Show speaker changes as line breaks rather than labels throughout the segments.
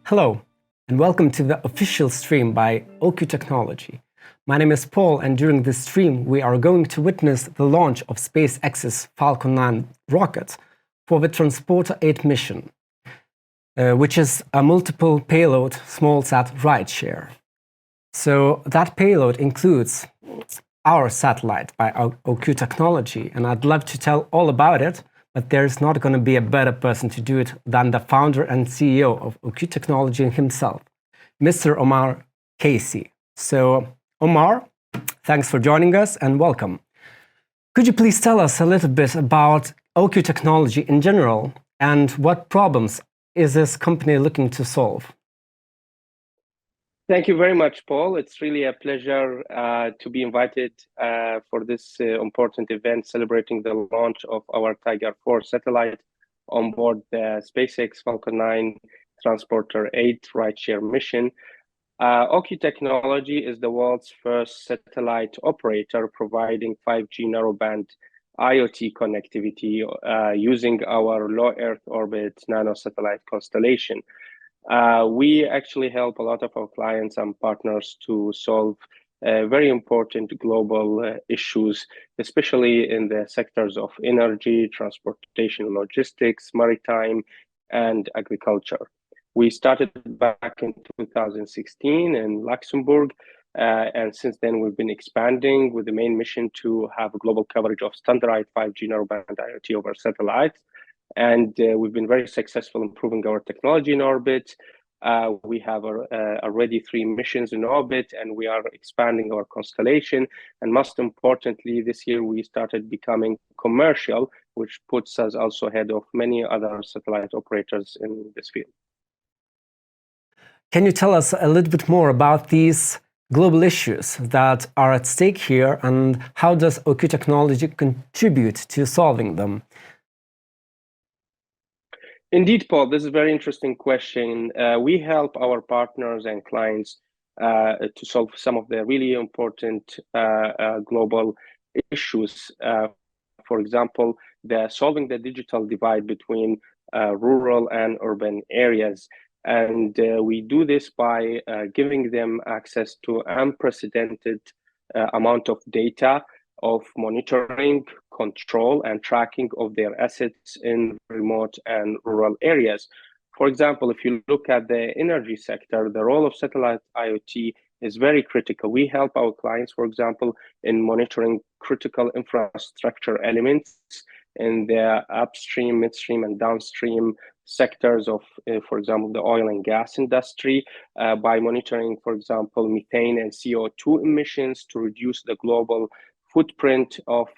Hello, and welcome to the official stream by OQ Technology. My name is Paul, and during this stream, we are going to witness the launch of SpaceX's Falcon 9 rocket for the Transporter 8 mission, which is a multiple payload small-sat rideshare. So that payload includes our satellite by OQ Technology, and I'd love to tell all about it, but there's not going to be a better person to do it than the founder and CEO of OQ Technology himself, Mr. Omar Qaise. So, Omar, thanks for joining us and welcome. Could you please tell us a little bit about OQ Technology in general and what problems is this company looking to solve?
Thank you very much, Paul. It's really a pleasure to be invited for this important event celebrating the launch of our Tiger-4 satellite on board the SpaceX Falcon 9 Transporter 8 rideshare mission. OQ Technology is the world's first satellite operator providing 5G narrowband IoT connectivity using our low Earth orbit nanosatellite constellation. We actually help a lot of our clients and partners to solve very important global issues, especially in the sectors of energy, transportation, logistics, maritime, and agriculture. We started back in 2016 in Luxembourg, and since then we've been expanding with the main mission to have a global coverage of standardized 5G narrowband IoT over satellites. And we've been very successful in improving our technology in orbit. We have already 3 missions in orbit, and we are expanding our constellation. And most importantly, this year we started becoming commercial, which puts us also ahead of many other satellite operators in this field.
Can you tell us a little bit more about these global issues that are at stake here, and how does OQ Technology contribute to solving them?
Indeed, Paul, this is a very interesting question. We help our partners and clients to solve some of the really important global issues. For example, solving the digital divide between rural and urban areas. And we do this by giving them access to unprecedented amount of data, of monitoring, control, and tracking of their assets in remote and rural areas. For example, if you look at the energy sector, the role of satellite IoT is very critical. We help our clients, for example, in monitoring critical infrastructure elements in the upstream, midstream, and downstream sectors of, for example, the oil and gas industry, by monitoring, for example, methane and CO2 emissions to reduce the global footprint of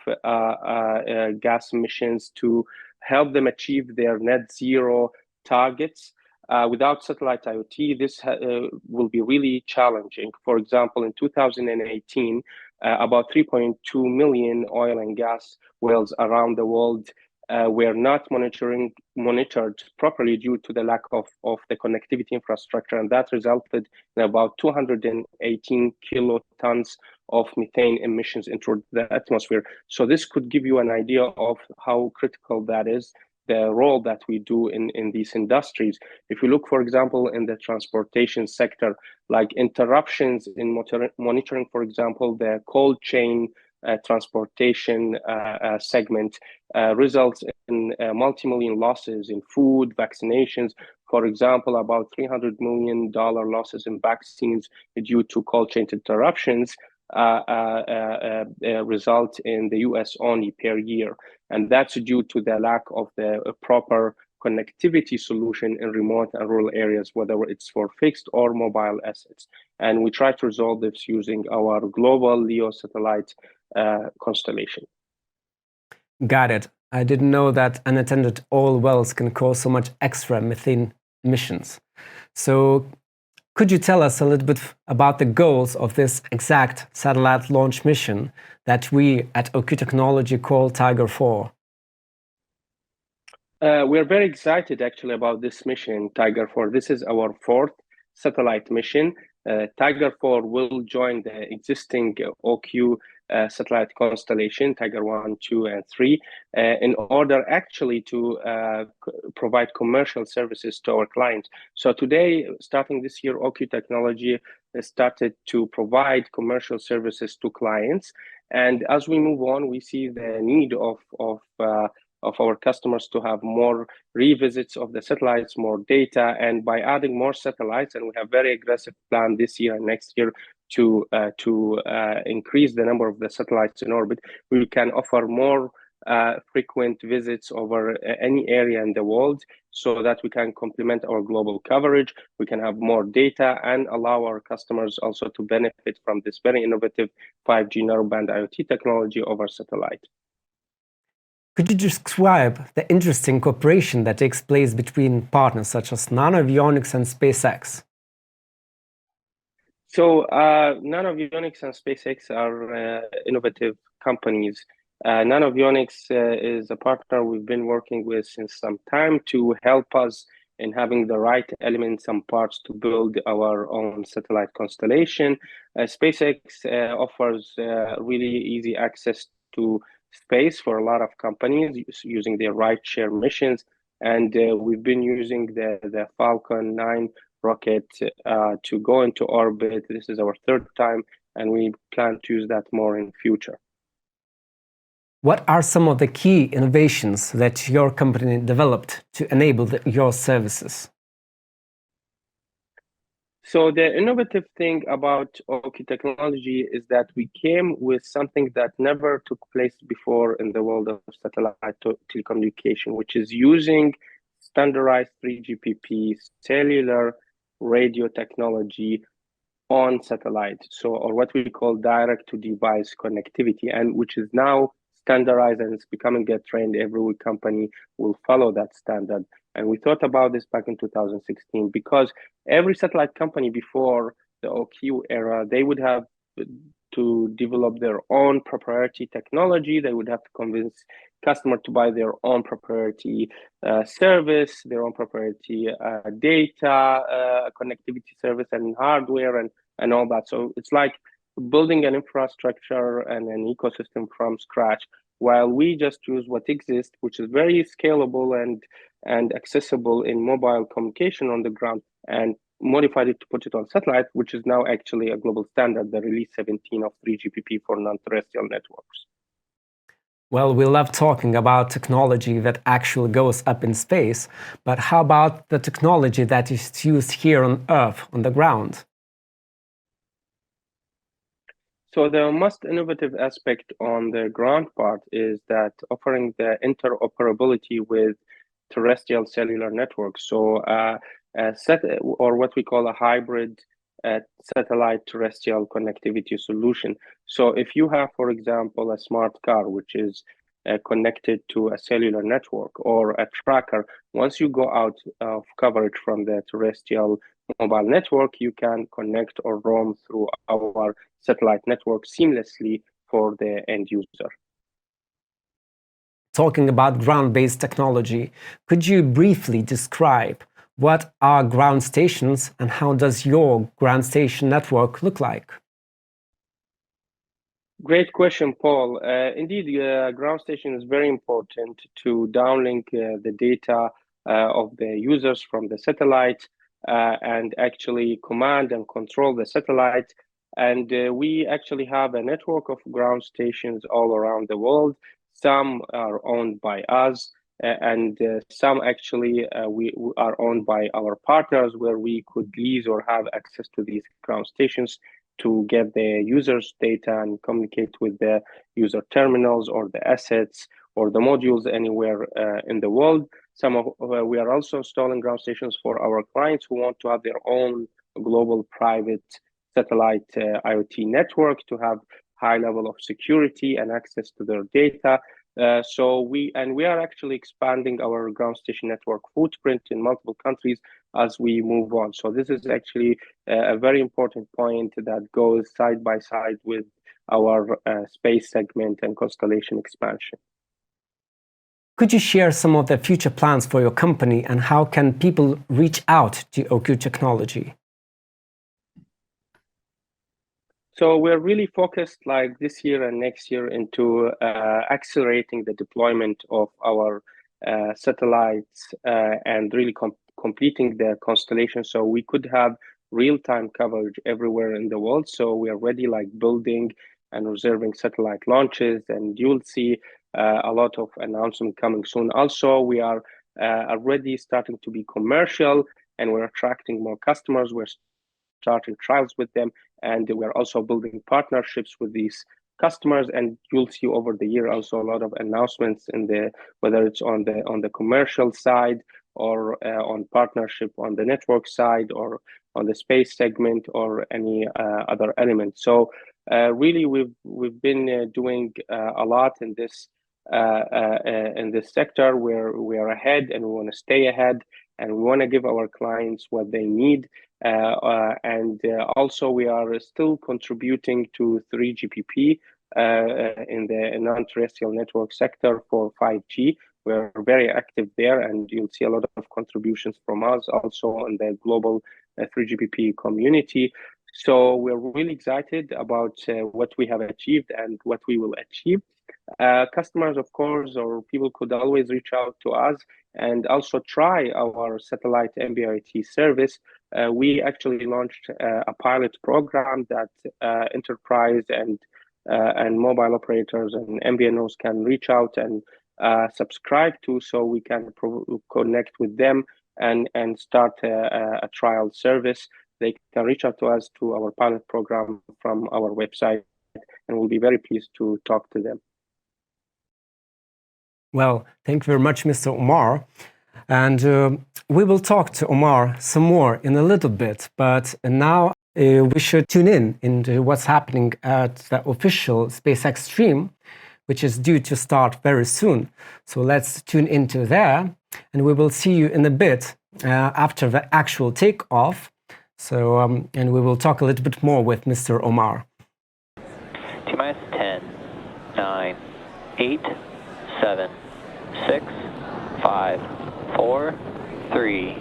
gas emissions, to help them achieve their net zero targets. Without satellite IoT, this will be really challenging. For example, in 2018, about 3.2 million oil and gas wells around the world were not monitored properly due to the lack of the connectivity infrastructure, and that resulted in about 218 kilotons of methane emissions into the atmosphere. So this could give you an idea of how critical that is, the role that we do in these industries. If you look, for example, in the transportation sector, like interruptions in monitoring, for example, the cold chain transportation segment results in multi-million losses in food, vaccinations. For example, about $300 million losses in vaccines due to cold chain interruptions result in the US only per year. And that's due to the lack of the proper connectivity solution in remote and rural areas, whether it's for fixed or mobile assets. And we try to resolve this using our global LEO satellite constellation.
Got it. I didn't know that unattended oil wells can cause so much extra methane emissions. So could you tell us a little bit about the goals of this exact satellite launch mission that we at OQ Technology call Tiger-4?
We're very excited actually about this mission, Tiger-4. This is our 4th satellite mission. Tiger-4 will join the existing OQ satellite constellation, Tiger-1, 2, and 3, in order actually to provide commercial services to our clients. So today, starting this year, OQ Technology started to provide commercial services to clients. And as we move on, we see the need of our customers to have more revisits of the satellites, more data, and by adding more satellites, and we have very aggressive plan this year and next year to increase the number of the satellites in orbit, we can offer more frequent visits over any area in the world so that we can complement our global coverage, we can have more data and allow our customers also to benefit from this very innovative 5G narrowband IoT technology over satellite.
Could you describe the interesting cooperation that takes place between partners such as Nanovionics and SpaceX?
So Nanovionics and SpaceX are innovative companies. Nanovionics is a partner we've been working with since some time to help us in having the right elements and parts to build our own satellite constellation. SpaceX offers really easy access to space for a lot of companies using their ride-share missions. And we've been using the Falcon 9 rocket to go into orbit. This is our third time, and we plan to use that more in future.
What are some of the key innovations that your company developed to enable your services?
So the innovative thing about OQ Technology is that we came with something that never took place before in the world of satellite telecommunication, which is using standardized 3GPP cellular radio technology on satellite, or what we call direct-to-device connectivity, and which is now standardized and it's becoming a trend. Every company will follow that standard. And we thought about this back in 2016 because every satellite company before the OQ era, they would have to develop their own proprietary technology. They would have to convince customer to buy their own proprietary service, their own proprietary data, connectivity service and hardware and all that. So it's like building an infrastructure and an ecosystem from scratch, while we just use what exists, which is very scalable and accessible in mobile communication on the ground, and modified it to put it on satellite, which is now actually a global standard, the release 17 of 3GPP for non-terrestrial networks.
Well, we love talking about technology that actually goes up in space, but how about the technology that is used here on Earth, on the ground?
So the most innovative aspect on the ground part is that offering the interoperability with terrestrial cellular networks. So or what we call a hybrid satellite terrestrial connectivity solution. So if you have, for example, a smart car, which is connected to a cellular network or a tracker, once you go out of coverage from the terrestrial mobile network, you can connect or roam through our satellite network seamlessly for the end user.
Talking about ground-based technology, could you briefly describe what are ground stations and how does your ground station network look like?
Great question, Paul. Indeed, ground station is very important to downlink the data of the users from the satellite and actually command and control the satellite. And we actually have a network of ground stations all around the world. Some are owned by us, and some actually we are owned by our partners, where we could lease or have access to these ground stations to get the users' data and communicate with the user terminals or the assets or the modules anywhere in the world. We are also installing ground stations for our clients who want to have their own global private satellite IoT network to have high level of security and access to their data. So we are actually expanding our ground station network footprint in multiple countries as we move on. So this is actually a very important point that goes side by side with our space segment and constellation expansion.
Could you share some of the future plans for your company and how can people reach out to OQ Technology?
So we're really focused like this year and next year into accelerating the deployment of our satellites and really completing the constellation so we could have real-time coverage everywhere in the world. So we are already like building and reserving satellite launches, and you'll see a lot of announcement coming soon. Also, we are already starting to be commercial, and we're attracting more customers. We're starting trials with them, and we're also building partnerships with these customers. And you'll see over the year also a lot of announcements in the whether it's on the commercial side or on partnership on the network side or on the space segment or any other element. So really, we've been doing a lot in this sector where we are ahead, and we want to stay ahead, and we want to give our clients what they need. And also, we are still contributing to 3GPP in the non-terrestrial network sector for 5G. We're very active there, and you'll see a lot of contributions from us also in the global 3GPP community. So we're really excited about what we have achieved and what we will achieve. Customers, of course, or people could always reach out to us and also try our satellite MBRT service. We actually launched a pilot program that enterprise and mobile operators and MVNOs can reach out and subscribe to, so we can connect with them and start a trial service. They can reach out to us to our pilot program from our website, and we'll be very pleased to talk to them.
Well, thank you very much, Mr. Omar. And we will talk to Omar some more in a little bit, but now we should tune in into what's happening at the official SpaceX stream, which is due to start very soon. So let's tune into there, and we will see you in a bit after the actual takeoff. So, and we will talk a little bit more with Mr. Omar.
T-minus 10, 9, 8, 7, 6, 5, 4, 3,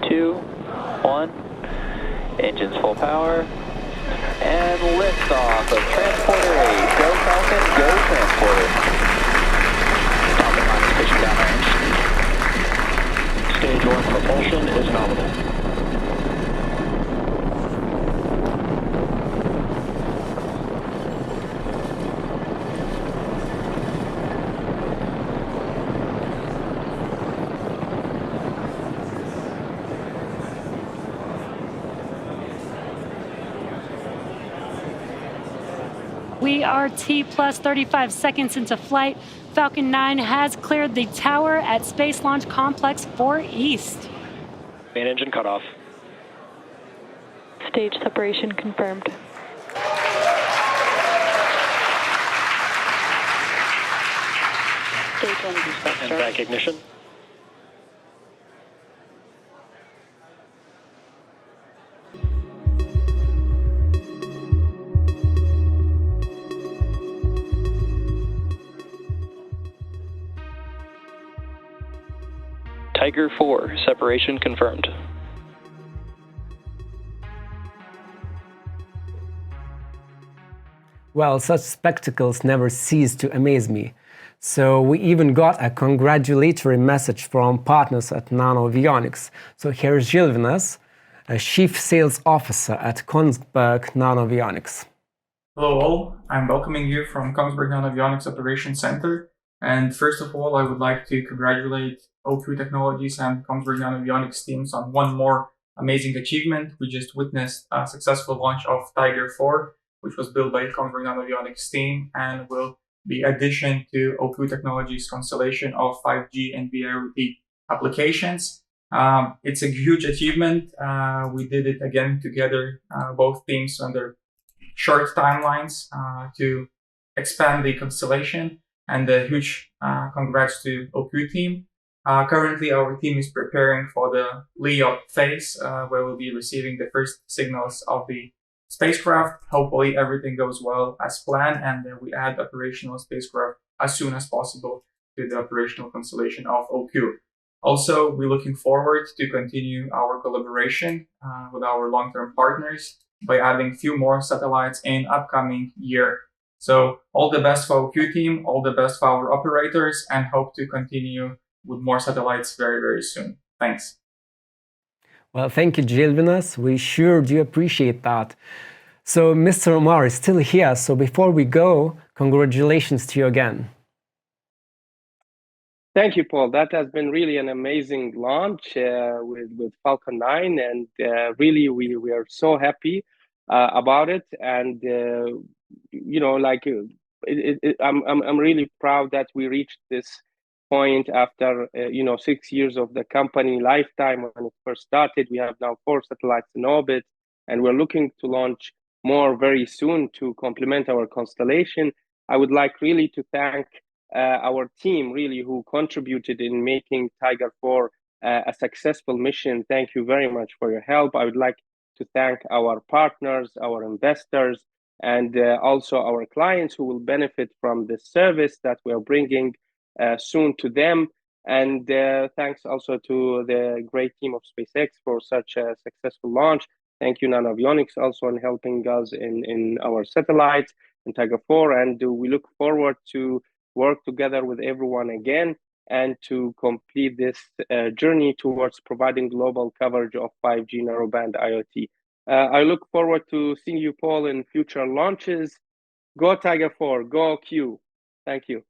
2, 1. Engines full power. And liftoff of Transporter 8. Go Falcon, go Transporter. Falcon 9 is pushing downrange. Stage 1 propulsion is nominal.
We are T plus 35 seconds into flight. Falcon 9 has cleared the tower at Space Launch Complex 4 East.
Main engine cutoff.
Stage separation confirmed. Stage 1 boost
And back ignition. Tiger-4, separation confirmed.
Well, such spectacles never cease to amaze me. So we even got a congratulatory message from partners at Nanovionics. So here's Gilvinas, a Chief Sales Officer at Kongsberg Nanovionics.
Hello all, I'm welcoming you from Kongsberg Nanovionics Operations Center. And first of all, I would like to congratulate OQ Technologies and Kongsberg Nanovionics teams on one more amazing achievement. We just witnessed a successful launch of Tiger-4, which was built by Kongsberg Nanovionics team and will be addition to OQ Technologies' constellation of 5G and VRT applications. It's a huge achievement. We did it again together, both teams under short timelines to expand the constellation, and a huge congrats to OQ team. Currently, our team is preparing for the LEO phase, where we'll be receiving the first signals of the spacecraft. Hopefully, everything goes well as planned, and we add operational spacecraft as soon as possible to the operational constellation of OQ. Also, we're looking forward to continue our collaboration with our long-term partners by adding few more satellites in upcoming year. So all the best for OQ team, all the best for our operators, and hope to continue with more satellites very, very soon. Thanks.
Well, thank you, Gilvinas. We sure do appreciate that. So Mr. Omar is still here. So before we go, congratulations to you again.
Thank you, Paul. That has been really an amazing launch with Falcon 9, and really we are so happy about it. And I'm really proud that we reached this point after 6 years of the company lifetime. When it first started, we have now 4 satellites in orbit, and we're looking to launch more very soon to complement our constellation. I would like really to thank our team, really, who contributed in making Tiger-4 a successful mission. Thank you very much for your help. I would like to thank our partners, our investors, and also our clients who will benefit from this service that we are bringing soon to them. And thanks also to the great team of SpaceX for such a successful launch. Thank you, Nanovionics, also on helping us in our satellites and Tiger-4. And we look forward to work together with everyone again and to complete this journey towards providing global coverage of 5G narrowband IoT. I look forward to seeing you, Paul, in future launches. Go Tiger-4, go Q. Thank you.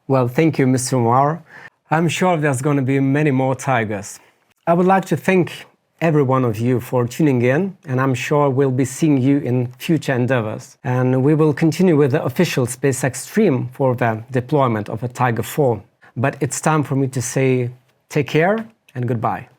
Well, thank you, Mr. Omar. I'm sure there's going to be many more Tigers. I would like to thank every one of you for tuning in, and I'm sure we'll be seeing you in future endeavors. And we will continue with the official SpaceX stream for the deployment of a Tiger-4. But it's time for me to say take care and goodbye.